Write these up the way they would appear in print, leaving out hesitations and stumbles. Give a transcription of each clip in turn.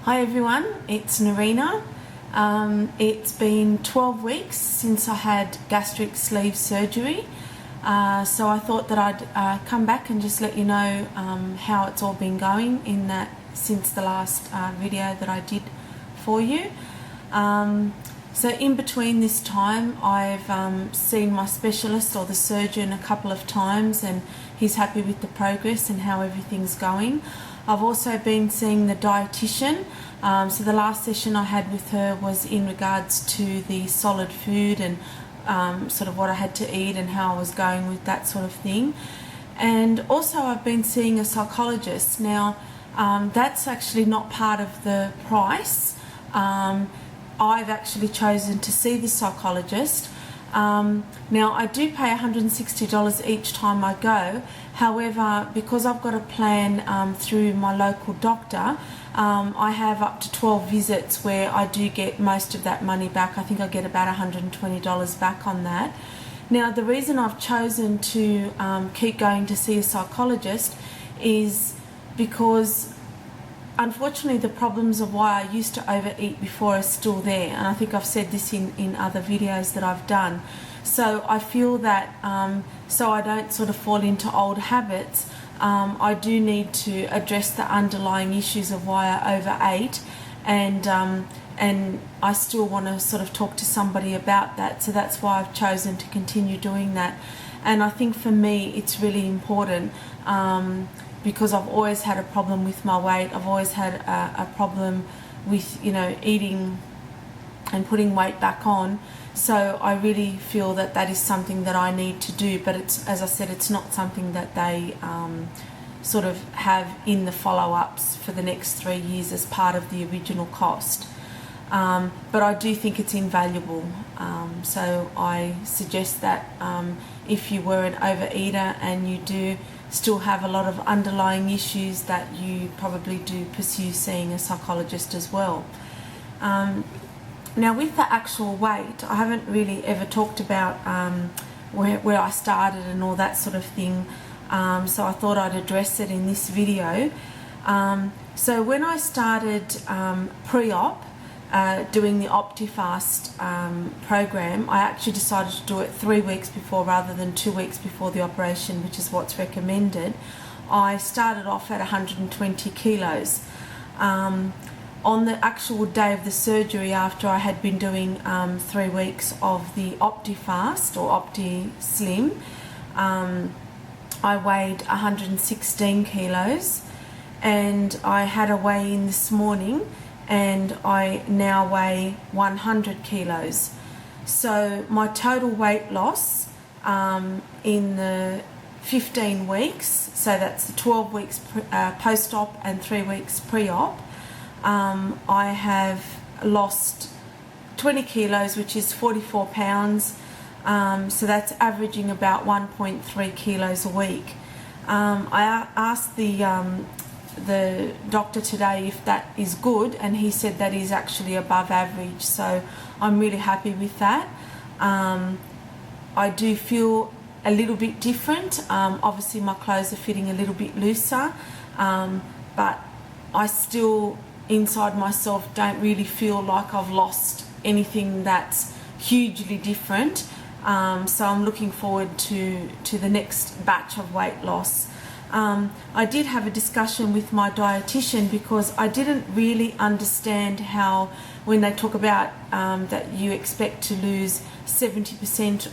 Hi everyone, it's Narina. It's been 12 weeks since I had gastric sleeve surgery, so I thought that I'd come back and just let you know how it's all been going in that since the last video that I did for you. So in between this time I've seen my specialist or the surgeon a couple of times, and he's happy with the progress and how everything's going. I've also been seeing the dietitian. So the last session I had with her was in regards to the solid food and sort of what I had to eat and how I was going with that sort of thing. And also I've been seeing a psychologist. Now that's actually not part of the price. I've actually chosen to see the psychologist. Now I do pay $160 each time I go. However, because I've got a plan through my local doctor, I have up to 12 visits where I do get most of that money back. I think I get about $120 back on that. Now the reason I've chosen to keep going to see a psychologist is because unfortunately the problems of why I used to overeat before are still there, and I think I've said this in other videos that I've done. So I feel that so I don't sort of fall into old habits, I do need to address the underlying issues of why I overate, and I still want to sort of talk to somebody about that. So that's why I've chosen to continue doing that. And I think for me it's really important because I've always had a problem with my weight. I've always had a problem with, you know, eating and putting weight back on. So I really feel that that is something that I need to do, but it's, as I said, it's not something that they sort of have in the follow-ups for the next 3 years as part of the original cost. But I do think it's invaluable. So I suggest that if you were an overeater and you do still have a lot of underlying issues, that you probably do pursue seeing a psychologist as well. Now with the actual weight, I haven't really ever talked about where I started and all that sort of thing, so I thought I'd address it in this video. So when I started pre-op doing the OptiFast program, I actually decided to do it 3 weeks before rather than 2 weeks before the operation, which is what's recommended. I started off at 120 kilos. On the actual day of the surgery, after I had been doing 3 weeks of the OptiFast or OptiSlim, I weighed 116 kilos, and I had a weigh-in this morning, and I now weigh 100 kilos. So my total weight loss in the 15 weeks, so that's the 12 weeks post-op and 3 weeks pre-op, I have lost 20 kilos, which is 44 pounds. So that's averaging about 1.3 kilos a week. I asked the doctor today if that is good, and he said that is actually above average, so I'm really happy with that. I do feel a little bit different. Obviously my clothes are fitting a little bit looser, but I still inside myself don't really feel like I've lost anything that's hugely different. So I'm looking forward to the next batch of weight loss. I did have a discussion with my dietitian because I didn't really understand how, when they talk about that you expect to lose 70%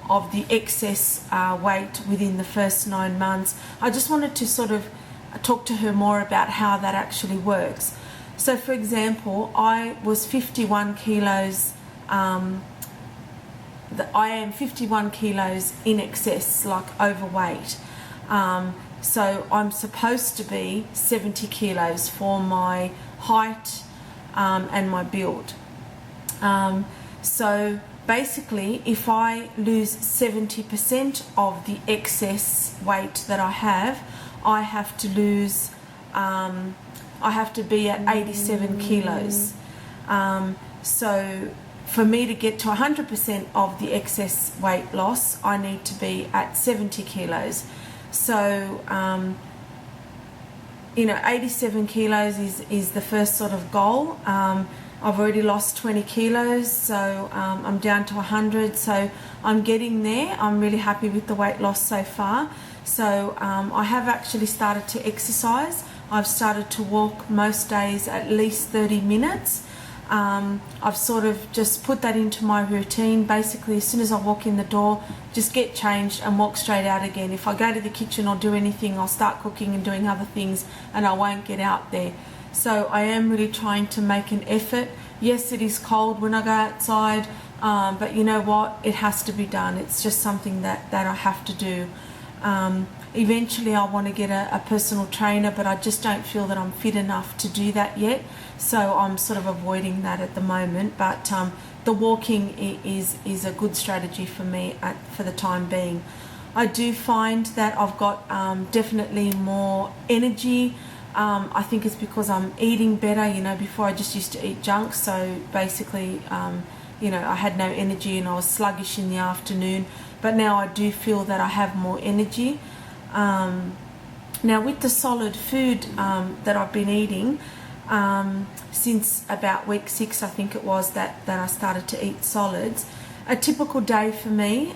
of the excess weight within the first 9 months, I just wanted to sort of talk to her more about how that actually works. So for example, I was 51 kilos, I am 51 kilos in excess, like overweight. So I'm supposed to be 70 kilos for my height and my build. So basically, if I lose 70% of the excess weight that I have to lose, I have to be at 87 kilos. So for me to get to 100% of the excess weight loss, I need to be at 70 kilos. So 87 kilos is the first sort of goal. I've already lost 20 kilos, so I'm down to 100, so I'm getting there. I'm really happy with the weight loss so far. So I have actually started to exercise. I've started to walk most days at least 30 minutes. I've sort of just put that into my routine. Basically, as soon as I walk in the door, just get changed and walk straight out again. If I go to the kitchen or do anything, I'll start cooking and doing other things, and I won't get out there. So I am really trying to make an effort. Yes, it is cold when I go outside, but you know what? It has to be done. It's just something that I have to do. Eventually I want to get a personal trainer, but I just don't feel that I'm fit enough to do that yet. So I'm sort of avoiding that at the moment. But the walking is a good strategy for me for the time being. I do find that I've got definitely more energy. I think it's because I'm eating better. Before I just used to eat junk, so basically I had no energy and I was sluggish in the afternoon, but now I do feel that I have more energy. Now with the solid food that I've been eating since about week 6, I think it was, that I started to eat solids. A typical day for me,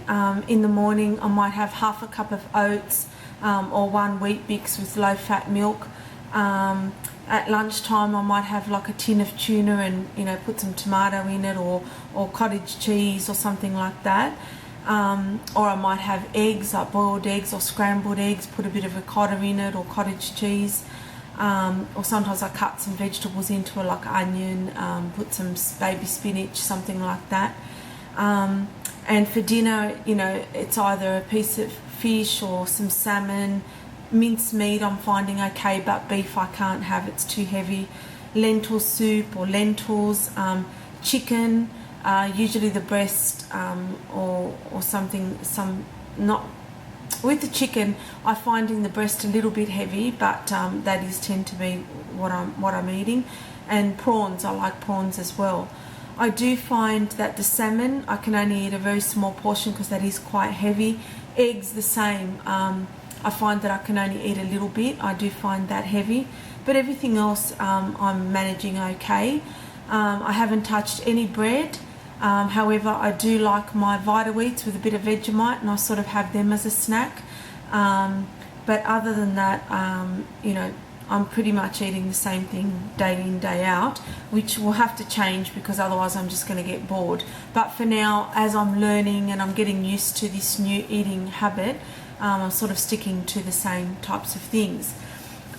in the morning I might have half a cup of oats or 1 Wheat Bix with low fat milk. At lunchtime I might have like a tin of tuna and put some tomato in it, or cottage cheese or something like that. Or I might have eggs, like boiled eggs or scrambled eggs, put a bit of ricotta in it, or cottage cheese. Or sometimes I cut some vegetables into it, like onion, put some baby spinach, something like that. And for dinner, it's either a piece of fish or some salmon. Mince meat I'm finding okay, but beef I can't have, it's too heavy. Lentil soup or lentils, chicken, usually the breast, or something, not with the chicken. I finding the breast a little bit heavy, but that is tend to be what I'm eating. And prawns, I like prawns as well. I do find that the salmon I can only eat a very small portion because that is quite heavy. Eggs the same. I find that I can only eat a little bit. I do find that heavy, but everything else I'm managing okay. I haven't touched any bread. However, I do like my Vita-Weats with a bit of Vegemite, and I sort of have them as a snack. But other than that, I'm pretty much eating the same thing day in, day out, which will have to change because otherwise I'm just going to get bored. But for now, as I'm learning and I'm getting used to this new eating habit, I'm sort of sticking to the same types of things.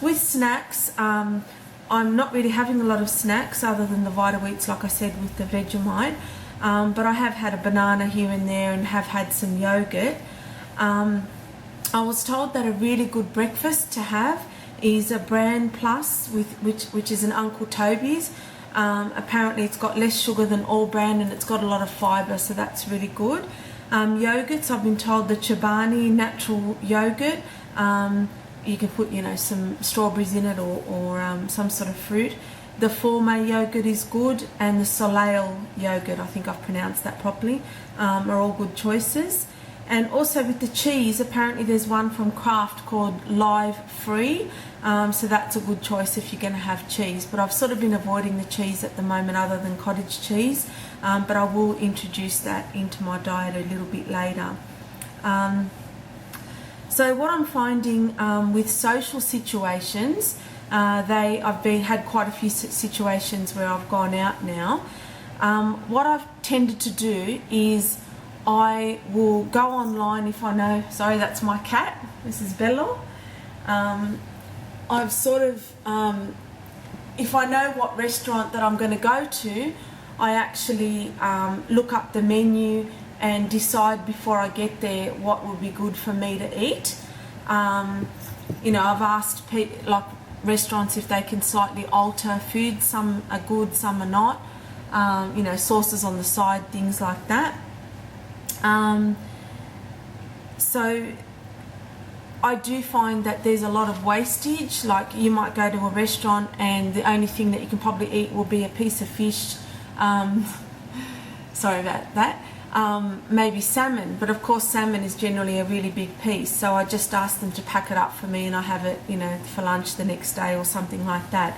With snacks, I'm not really having a lot of snacks other than the Vita-Weats, like I said, with the Vegemite. But I have had a banana here and there and have had some yogurt. I was told that a really good breakfast to have is a Bran Plus, which is an Uncle Toby's. Apparently it's got less sugar than all bran and it's got a lot of fibre, so that's really good. Yogurts, I've been told the Chobani natural yogurt, you can put some strawberries in it, or some sort of fruit. The Forme yogurt is good, and the Soleil yogurt, I think I've pronounced that properly, are all good choices. And also with the cheese, apparently there's one from Kraft called Live Free, so that's a good choice if you're going to have cheese. But I've sort of been avoiding the cheese at the moment other than cottage cheese, but I will introduce that into my diet a little bit later. So what I'm finding with social situations, I've had quite a few situations where I've gone out now. What I've tended to do is I will go online if I know, sorry, that's my cat, this is Bella. I've sort of, if I know what restaurant that I'm going to go to, I actually look up the menu and decide before I get there what would be good for me to eat. I've asked restaurants if they can slightly alter food. Some are good, some are not. Sauces on the side, things like that. So I do find that there's a lot of wastage. Like you might go to a restaurant and the only thing that you can probably eat will be a piece of fish. Sorry about that. maybe salmon, but of course salmon is generally a really big piece, so I just ask them to pack it up for me and I have it, for lunch the next day or something like that.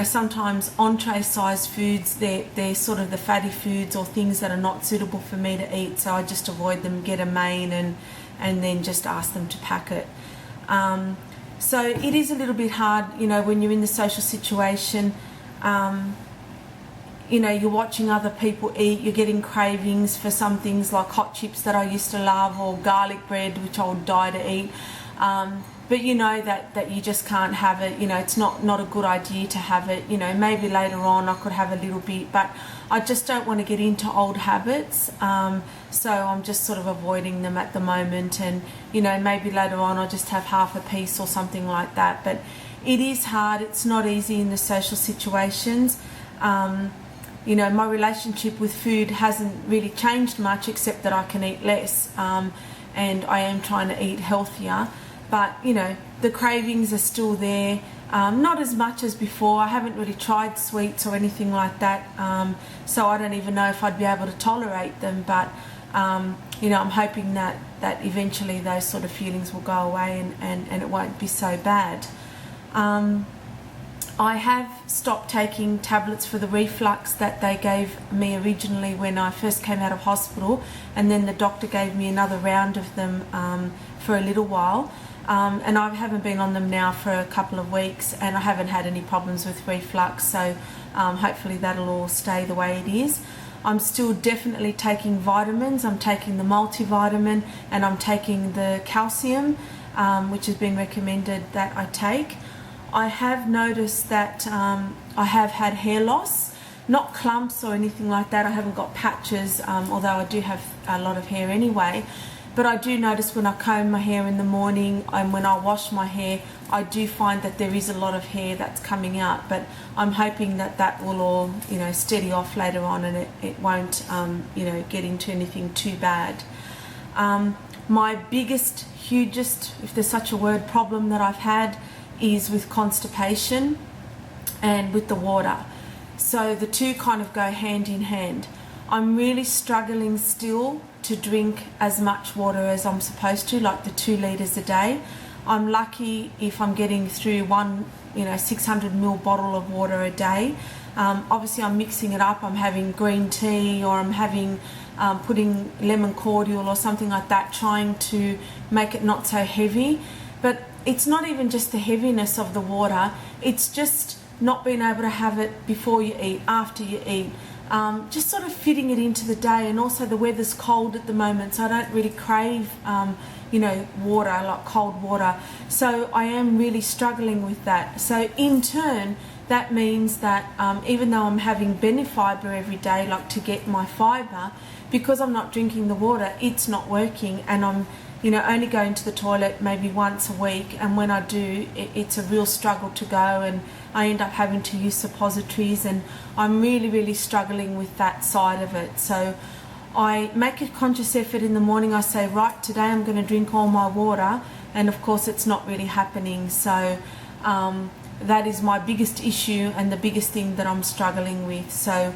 Sometimes entree size foods, they're sort of the fatty foods or things that are not suitable for me to eat, so I just avoid them, get a main and then just ask them to pack it. So it is a little bit hard, when you're in the social situation. You're watching other people eat, you're getting cravings for some things like hot chips that I used to love, or garlic bread, which I would die to eat. But you know that you just can't have it, it's not a good idea to have it. Maybe later on I could have a little bit, but I just don't want to get into old habits. So I'm just sort of avoiding them at the moment, and maybe later on I'll just have half a piece or something like that. But it is hard, it's not easy in the social situations. My relationship with food hasn't really changed much, except that I can eat less, and I am trying to eat healthier. But, the cravings are still there, not as much as before. I haven't really tried sweets or anything like that, so I don't even know if I'd be able to tolerate them. But, I'm hoping that eventually those sort of feelings will go away and it won't be so bad. I have stopped taking tablets for the reflux that they gave me originally when I first came out of hospital, and then the doctor gave me another round of them for a little while. And I haven't been on them now for a couple of weeks, and I haven't had any problems with reflux, so hopefully that'll all stay the way it is. I'm still definitely taking vitamins. I'm taking the multivitamin and I'm taking the calcium, which has been recommended that I take. I have noticed that I have had hair loss, not clumps or anything like that. I haven't got patches, although I do have a lot of hair anyway. But I do notice when I comb my hair in the morning and when I wash my hair, I do find that there is a lot of hair that's coming out. But I'm hoping that will all, steady off later on, and it won't, get into anything too bad. My biggest, hugest, if there's such a word, problem that I've had is with constipation and with the water. So the two kind of go hand in hand. I'm really struggling still to drink as much water as I'm supposed to, like the 2 litres a day. I'm lucky if I'm getting through one 600ml bottle of water a day. Obviously I'm mixing it up. I'm having green tea, or I'm having putting lemon cordial or something like that, trying to make it not so heavy. But it's not even just the heaviness of the water, it's just not being able to have it before you eat, after you eat, just sort of fitting it into the day. And also the weather's cold at the moment, so I don't really crave water, like cold water. So I am really struggling with that. So in turn, that means that even though I'm having Benefiber every day, like to get my fibre, because I'm not drinking the water, it's not working, and I'm only going to the toilet maybe once a week, and when I do, it's a real struggle to go, and I end up having to use suppositories, and I'm really, really struggling with that side of it. So I make a conscious effort in the morning. I say, right, today I'm going to drink all my water, and of course it's not really happening. So that is my biggest issue and the biggest thing that I'm struggling with. So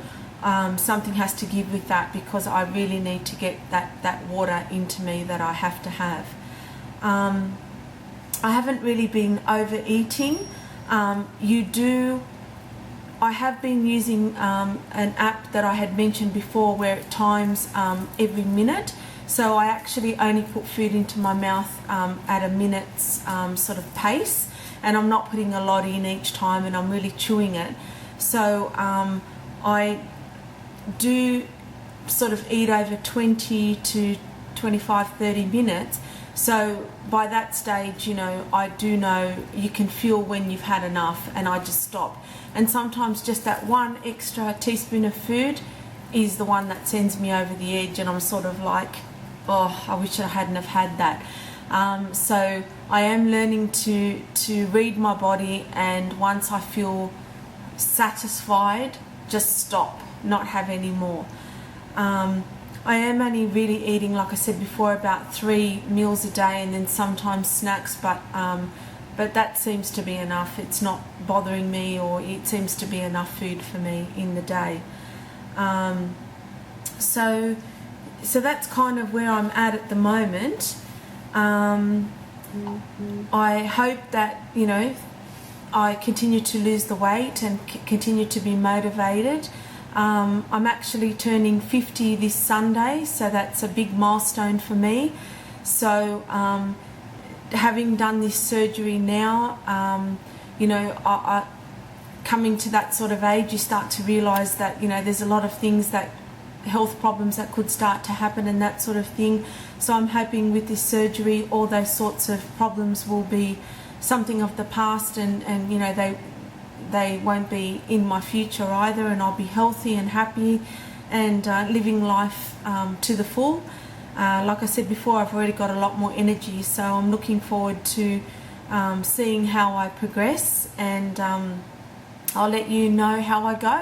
something has to give with that, because I really need to get that water into me that I have to have. I haven't really been overeating. I have been using an app that I had mentioned before, where it times every minute. So I actually only put food into my mouth at a minute's sort of pace, and I'm not putting a lot in each time, and I'm really chewing it. So I do sort of eat over 20 to 25, 30 minutes. So by that stage, I do know, you can feel when you've had enough, and I just stop. And sometimes just that one extra teaspoon of food is the one that sends me over the edge, and I'm sort of like, oh, I wish I hadn't have had that. So I am learning to read my body, and once I feel satisfied, just stop, not have any more. I am only really eating, like I said before, about 3 meals a day, and then sometimes snacks, but that seems to be enough. It's not bothering me, or it seems to be enough food for me in the day. So that's kind of where I'm at the moment. I hope that, you know, I continue to lose the weight and continue to be motivated. I'm actually turning 50 this Sunday, so that's a big milestone for me. So having done this surgery now, you know, I coming to that sort of age, you start to realise that, you know, there's a lot of things, that health problems that could start to happen and that sort of thing. So I'm hoping with this surgery all those sorts of problems will be something of the past, and you know, they won't be in my future either, and I'll be healthy and happy and living life to the full. Like I said before, I've already got a lot more energy, so I'm looking forward to seeing how I progress, and I'll let you know how I go.